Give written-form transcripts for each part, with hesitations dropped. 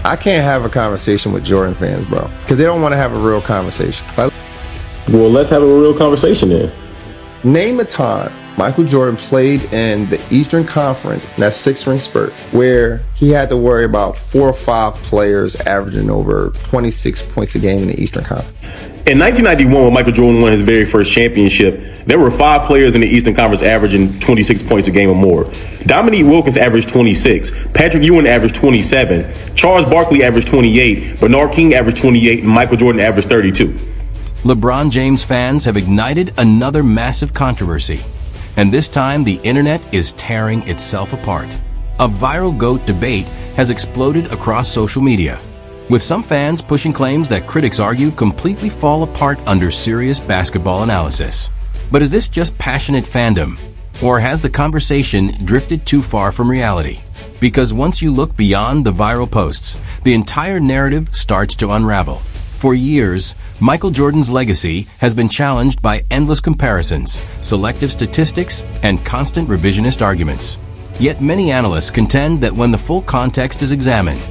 I can't have a conversation with Jordan fans, bro, because they don't want to have a real conversation. Well, let's have a real conversation then. Name a time Michael Jordan played in the Eastern Conference, that 6-ring spurt, where he had to worry about 4 or 5 players averaging over 26 points a game in the Eastern Conference. In 1991, when Michael Jordan won his very first championship, there were 5 players in the Eastern Conference averaging 26 points a game or more. Dominique Wilkins averaged 26, Patrick Ewing averaged 27, Charles Barkley averaged 28, Bernard King averaged 28, and Michael Jordan averaged 32. LeBron James fans have ignited another massive controversy. And this time, the internet is tearing itself apart. A viral GOAT debate has exploded across social media, with some fans pushing claims that critics argue completely fall apart under serious basketball analysis. But is this just passionate fandom? Or has the conversation drifted too far from reality? Because once you look beyond the viral posts, the entire narrative starts to unravel. For years, Michael Jordan's legacy has been challenged by endless comparisons, selective statistics, and constant revisionist arguments. Yet many analysts contend that when the full context is examined,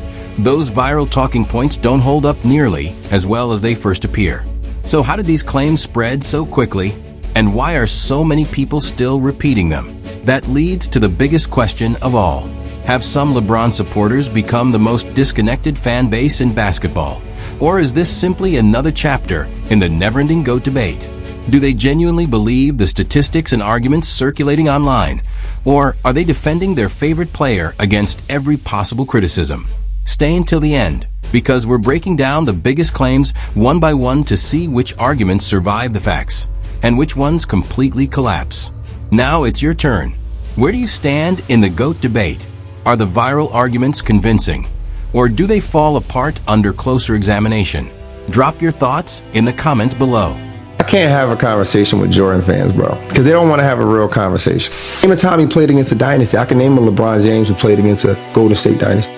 those viral talking points don't hold up nearly as well as they first appear. So how did these claims spread so quickly? And why are so many people still repeating them? That leads to the biggest question of all. Have some LeBron supporters become the most disconnected fan base in basketball? Or is this simply another chapter in the never-ending GOAT debate? Do they genuinely believe the statistics and arguments circulating online? Or are they defending their favorite player against every possible criticism? Stay until the end, because we're breaking down the biggest claims one by one to see which arguments survive the facts and which ones completely collapse. Now it's your turn. Where do you stand in the GOAT debate? Are the viral arguments convincing? Or do they fall apart under closer examination? Drop your thoughts in the comments below. I can't have a conversation with Jordan fans, bro, because they don't want to have a real conversation. Name a time he played against a dynasty. I can name a LeBron James who played against a Golden State dynasty.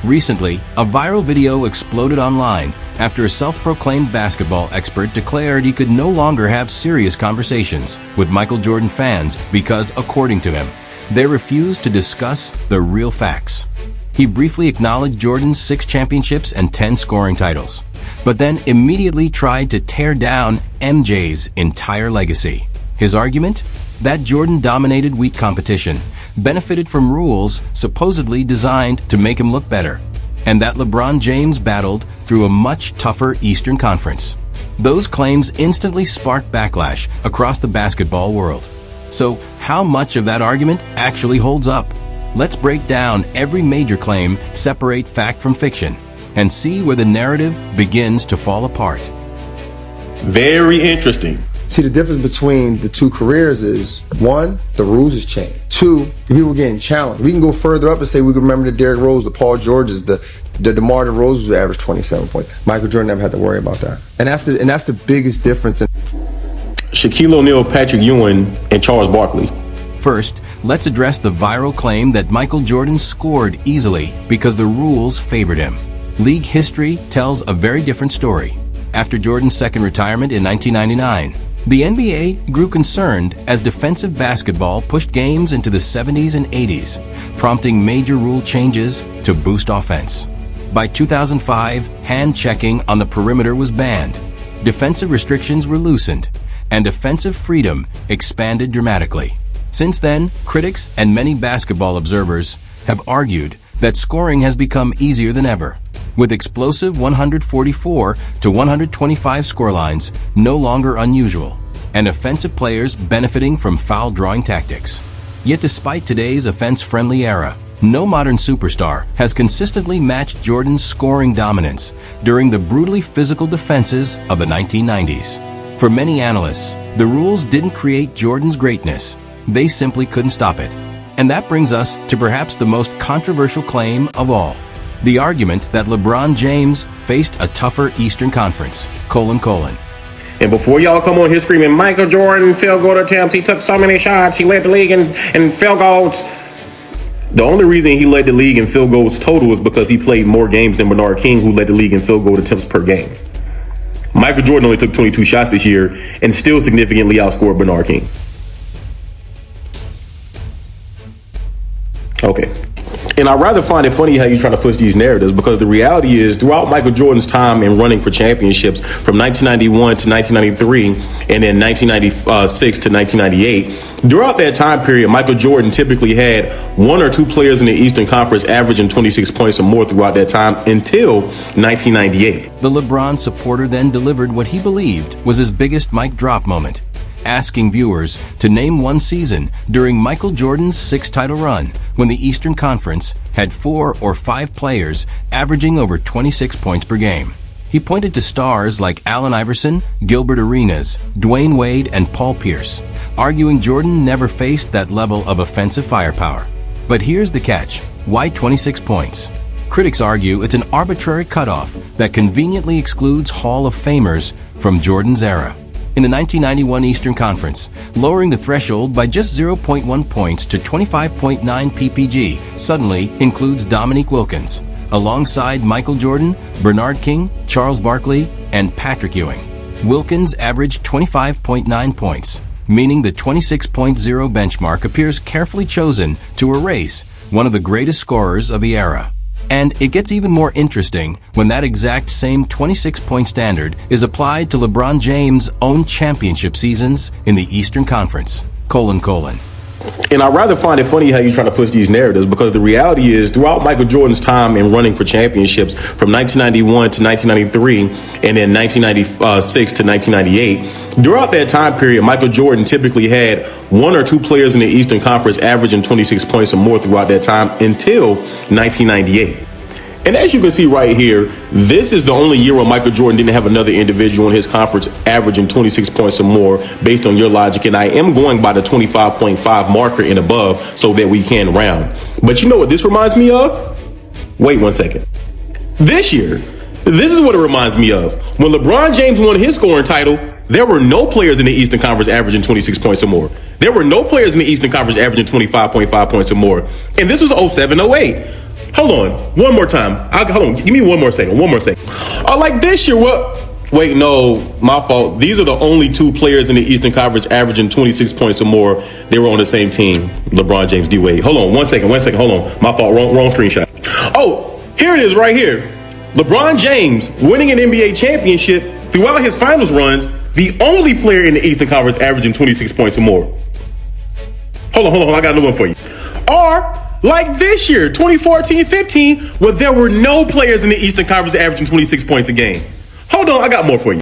Recently, a viral video exploded online after a self-proclaimed basketball expert declared he could no longer have serious conversations with Michael Jordan fans because, according to him, they refused to discuss the real facts. He briefly acknowledged Jordan's 6 championships and 10 scoring titles, but then immediately tried to tear down MJ's entire legacy. His argument? That Jordan dominated weak competition, benefited from rules supposedly designed to make him look better, and that LeBron James battled through a much tougher Eastern Conference. Those claims instantly sparked backlash across the basketball world. So, how much of that argument actually holds up? Let's break down every major claim, separate fact from fiction, and see where the narrative begins to fall apart. Very interesting. See, the difference between the two careers is, 1, the rules has changed. 2, people were getting challenged. We can go further up and say we can remember the Derrick Rose, the Paul Georges, the DeMar DeRozan who averaged 27 points. Michael Jordan never had to worry about that. And that's the biggest difference. Shaquille O'Neal, Patrick Ewing, and Charles Barkley. First, let's address the viral claim that Michael Jordan scored easily because the rules favored him. League history tells a very different story. After Jordan's second retirement in 1999, the NBA grew concerned as defensive basketball pushed games into the 70s and 80s, prompting major rule changes to boost offense. By 2005, hand-checking on the perimeter was banned, defensive restrictions were loosened, and offensive freedom expanded dramatically. Since then, critics and many basketball observers have argued that scoring has become easier than ever, with explosive 144 to 125 scorelines no longer unusual, and offensive players benefiting from foul-drawing tactics. Yet despite today's offense-friendly era, no modern superstar has consistently matched Jordan's scoring dominance during the brutally physical defenses of the 1990s. For many analysts, the rules didn't create Jordan's greatness. They simply couldn't stop it. And that brings us to perhaps the most controversial claim of all. The argument that LeBron James faced a tougher Eastern Conference, : And before y'all come on here screaming, Michael Jordan, field goal attempts, he took so many shots, he led the league in field goals. The only reason he led the league in field goals total is because he played more games than Bernard King, who led the league in field goal attempts per game. Michael Jordan only took 22 shots this year and still significantly outscored Bernard King. Okay. And I rather find it funny how you try to push these narratives, because the reality is throughout Michael Jordan's time in running for championships from 1991 to 1993 and then 1996 to 1998, throughout that time period, Michael Jordan typically had one or two players in the Eastern Conference averaging 26 points or more throughout that time until 1998. The LeBron supporter then delivered what he believed was his biggest mic drop moment, asking viewers to name one season during Michael Jordan's six-title run when the Eastern Conference had 4 or 5 players averaging over 26 points per game. He pointed to stars like Allen Iverson, Gilbert Arenas, Dwayne Wade, and Paul Pierce, arguing Jordan never faced that level of offensive firepower. But here's the catch: why 26 points? Critics argue it's an arbitrary cutoff that conveniently excludes Hall of Famers from Jordan's era. In the 1991 Eastern Conference, lowering the threshold by just 0.1 points to 25.9 ppg suddenly includes Dominique Wilkins, alongside Michael Jordan, Bernard King, Charles Barkley, and Patrick Ewing. Wilkins averaged 25.9 points, meaning the 26.0 benchmark appears carefully chosen to erase one of the greatest scorers of the era. And it gets even more interesting when that exact same 26-point standard is applied to LeBron James' own championship seasons in the Eastern Conference. : And I rather find it funny how you try to push these narratives, because the reality is throughout Michael Jordan's time in running for championships from 1991 to 1993 and then 1996 to 1998, throughout that time period, Michael Jordan typically had one or two players in the Eastern Conference averaging 26 points or more throughout that time until 1998. And as you can see right here, this is the only year where Michael Jordan didn't have another individual in his conference averaging 26 points or more, based on your logic. And I am going by the 25.5 marker and above so that we can round. But you know what this reminds me of? Wait 1 second. This year, this is what it reminds me of. When LeBron James won his scoring title, there were no players in the Eastern Conference averaging 26 points or more. There were no players in the Eastern Conference averaging 25.5 points or more. And this was 07-08. Hold on, one more time. Hold on, give me one more second. Like this year, wait, no, my fault. These are the only two players in the Eastern Conference averaging 26 points or more. They were on the same team, LeBron James, D Wade. Hold on, one second, hold on. My fault, wrong screenshot. Oh, here it is right here. LeBron James winning an NBA championship throughout his finals runs, the only player in the Eastern Conference averaging 26 points or more. Hold on, I got another one for you. Or, like this year, 2014-15, where there were no players in the Eastern Conference averaging 26 points a game. Hold on, I got more for you.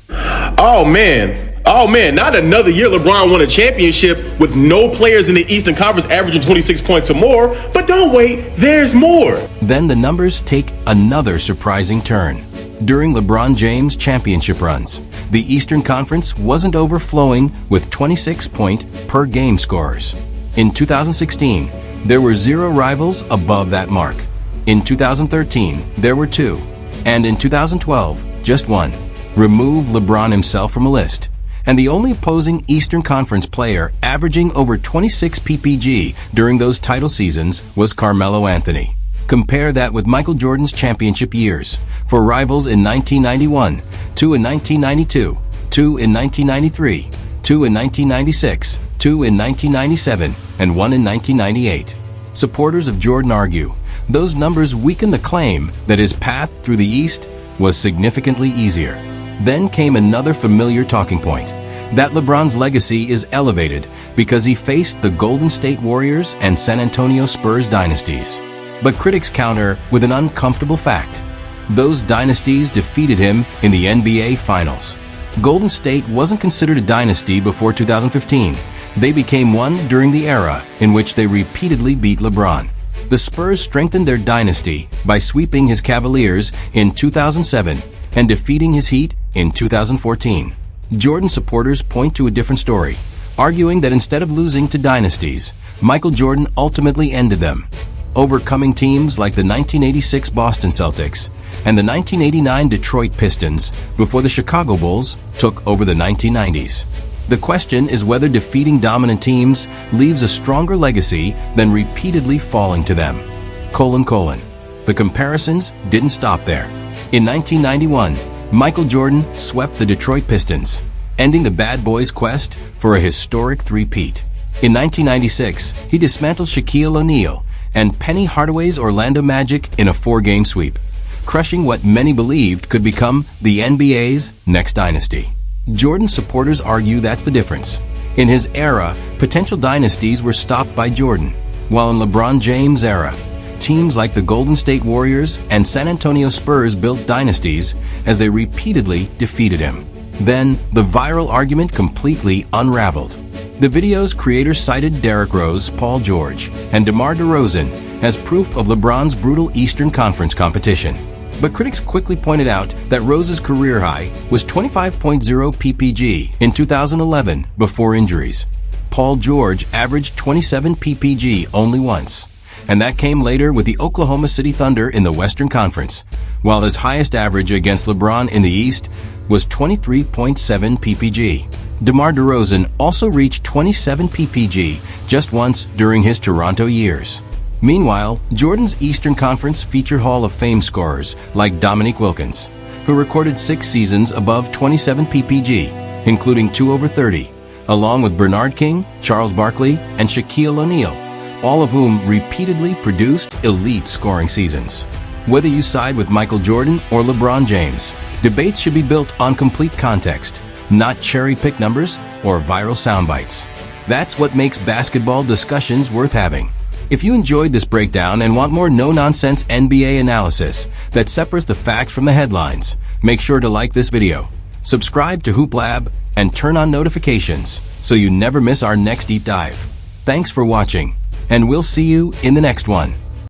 Oh man, not another year LeBron won a championship with no players in the Eastern Conference averaging 26 points or more. But don't wait, there's more. Then the numbers take another surprising turn. During LeBron James' championship runs, the Eastern Conference wasn't overflowing with 26-point per game scorers. In 2016, there were 0 rivals above that mark. In 2013, there were 2. And in 2012, just 1. Remove LeBron himself from a list, and the only opposing Eastern Conference player averaging over 26 ppg during those title seasons was Carmelo Anthony. Compare that with Michael Jordan's championship years, for rivals in 1991, 2 in 1992, 2 in 1993, 2 in 1996, 2 in 1997, and 1 in 1998. Supporters of Jordan argue those numbers weaken the claim that his path through the East was significantly easier. Then came another familiar talking point, that LeBron's legacy is elevated because he faced the Golden State Warriors and San Antonio Spurs dynasties. But critics counter with an uncomfortable fact: those dynasties defeated him in the NBA Finals. Golden State wasn't considered a dynasty before 2015. They became one during the era in which they repeatedly beat LeBron. The Spurs strengthened their dynasty by sweeping his Cavaliers in 2007 and defeating his Heat in 2014. Jordan supporters point to a different story, arguing that instead of losing to dynasties, Michael Jordan ultimately ended them, overcoming teams like the 1986 Boston Celtics and the 1989 Detroit Pistons before the Chicago Bulls took over the 1990s. The question is whether defeating dominant teams leaves a stronger legacy than repeatedly falling to them. : The comparisons didn't stop there. In 1991, Michael Jordan swept the Detroit Pistons, ending the Bad Boys' quest for a historic three-peat. In 1996, he dismantled Shaquille O'Neal and Penny Hardaway's Orlando Magic in a 4-game sweep, crushing what many believed could become the NBA's next dynasty. Jordan supporters argue that's the difference. In his era, potential dynasties were stopped by Jordan, while in LeBron James' era, teams like the Golden State Warriors and San Antonio Spurs built dynasties as they repeatedly defeated him. Then, the viral argument completely unraveled. The video's creators cited Derrick Rose, Paul George, and DeMar DeRozan as proof of LeBron's brutal Eastern Conference competition. But critics quickly pointed out that Rose's career high was 25.0 ppg in 2011 before injuries. Paul George averaged 27 ppg only once, and that came later with the Oklahoma City Thunder in the Western Conference, while his highest average against LeBron in the East was 23.7 ppg. DeMar DeRozan also reached 27 ppg just once during his Toronto years. Meanwhile, Jordan's Eastern Conference featured Hall of Fame scorers like Dominique Wilkins, who recorded 6 seasons above 27 ppg, including 2 over 30, along with Bernard King, Charles Barkley, and Shaquille O'Neal, all of whom repeatedly produced elite scoring seasons. Whether you side with Michael Jordan or LeBron James, debates should be built on complete context, not cherry-picked numbers or viral sound bites. That's what makes basketball discussions worth having. If you enjoyed this breakdown and want more no-nonsense NBA analysis that separates the facts from the headlines, make sure to like this video, subscribe to Hoop Lab, and turn on notifications so you never miss our next deep dive. Thanks for watching, and we'll see you in the next one.